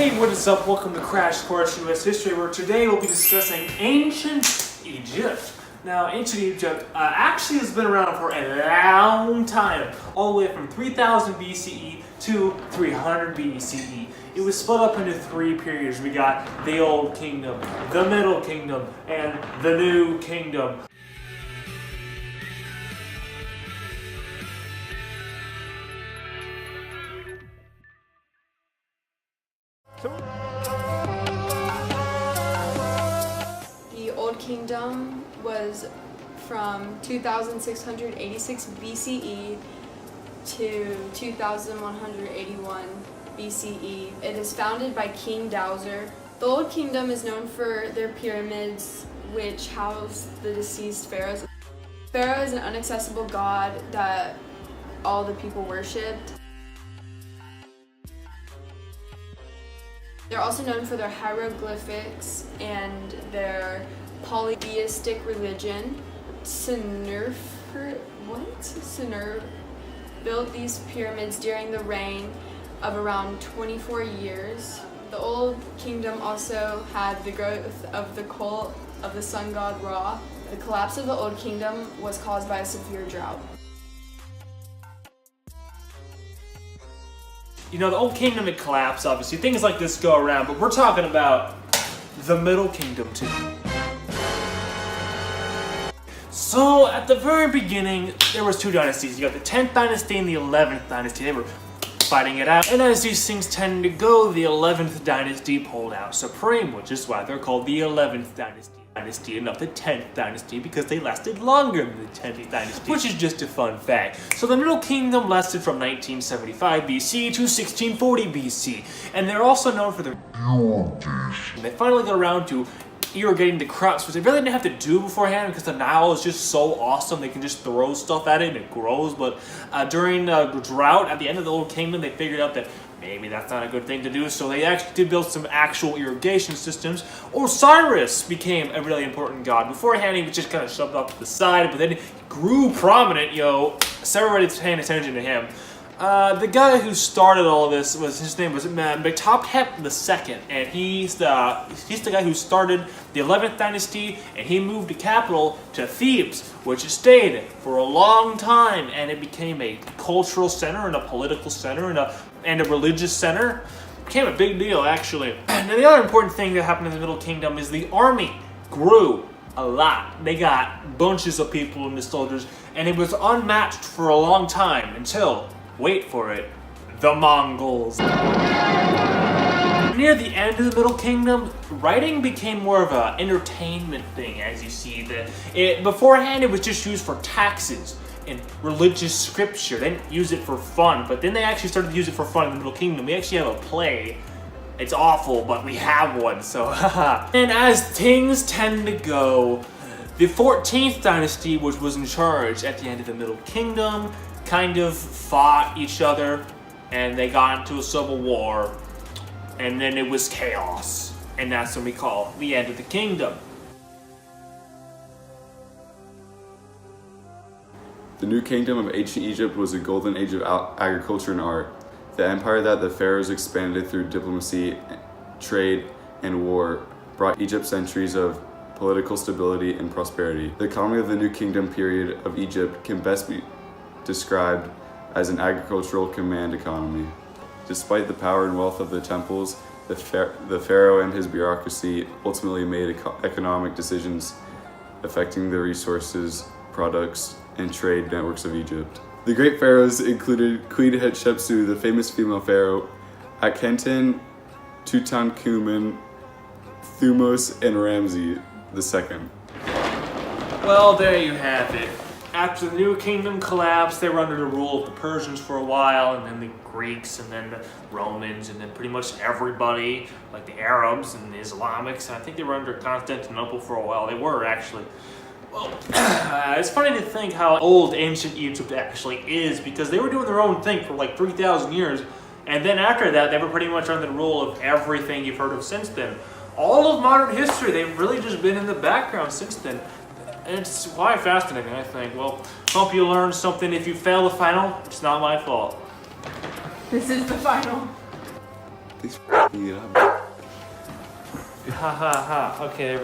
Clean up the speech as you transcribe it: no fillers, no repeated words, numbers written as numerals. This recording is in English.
Hey, what is up? Welcome to Crash Course US History, where today we'll be discussing ancient Egypt. Now, ancient Egypt actually has been around for a long time, all the way from 3000 BCE to 300 BCE. It was split up into three periods. We got the Old Kingdom, the Middle Kingdom, and the New Kingdom. The Old Kingdom was from 2686 BCE to 2181 BCE. It is founded by King Dowser. The Old Kingdom is known for their pyramids, which house the deceased pharaohs. Pharaoh is an inaccessible god that all the people worshipped. They're also known for their hieroglyphics and their polytheistic religion. Senusr built these pyramids during the reign of around 24 years. The Old Kingdom also had the growth of the cult of the sun god Ra. The collapse of the Old Kingdom was caused by a severe drought. You know, the Old Kingdom had collapsed, obviously. Things like this go around, but we're talking about the Middle Kingdom, too. So, at the very beginning, there was two dynasties. You got the 10th dynasty and the 11th dynasty. They were fighting it out. And as these things tend to go, the 11th dynasty pulled out supreme, which is why they're called the 11th dynasty and not the 10th dynasty, because they lasted longer than the 10th dynasty, which is just a fun fact. So the Middle Kingdom lasted from 1975 BC to 1640 BC, and they're also known for their They finally got around to irrigating the crops, which they really didn't have to do beforehand because the Nile is just so awesome. They can just throw stuff at it and it grows. But during the drought at the end of the Old Kingdom, they figured out that maybe that's not a good thing to do, so they actually did build some actual irrigation systems. Osiris became a really important god. Beforehand, he was just kind of shoved off to the side, but then he grew prominent, so everybody's paying attention to him. The guy who started all of this his name was Mentuhotep II, and he's the guy who started the 11th dynasty, and he moved the capital to Thebes, which it stayed for a long time, and it became a cultural center and a political center and a religious center. It became a big deal, actually. And the other important thing that happened in the Middle Kingdom is the army grew a lot. They got bunches of people and the soldiers, and it was unmatched for a long time until, wait for it, the Mongols. Near the end of the Middle Kingdom, writing became more of an entertainment thing, as you see. Beforehand, it was just used for taxes and religious scripture. They didn't use it for fun, but then they actually started to use it for fun in the Middle Kingdom. We actually have a play. It's awful, but we have one, so And as things tend to go, the 14th dynasty, which was in charge at the end of the Middle Kingdom, kind of fought each other, and they got into a civil war, and then it was chaos, and that's what we call the end of the kingdom. The New Kingdom of ancient Egypt was a golden age of agriculture and art. The empire that the pharaohs expanded through diplomacy, trade, and war brought Egypt centuries of political stability and prosperity. The economy of the New Kingdom period of Egypt can best be described as an agricultural command economy. Despite the power and wealth of the temples, the pharaoh and his bureaucracy ultimately made economic decisions affecting the resources, products, and trade networks of Egypt. The great pharaohs included Queen Hatshepsut, the famous female pharaoh, Akhenaten, Tutankhamun, Thutmose, and Ramses II. Well, there you have it. After the New Kingdom collapsed, they were under the rule of the Persians for a while, and then the Greeks, and then the Romans, and then pretty much everybody, like the Arabs and the Islamics. And I think they were under Constantinople for a while. They were, actually. Well, it's funny to think how old ancient Egypt actually is, because they were doing their own thing for like 3,000 years, and then after that, they were pretty much under the rule of everything you've heard of since then. All of modern history, they've really just been in the background since then. And it's quite fascinating, I think. Well, hope you learned something. If you fail the final, it's not my fault. This is the final. Thanks for f***ing it up. Ha ha ha. Okay.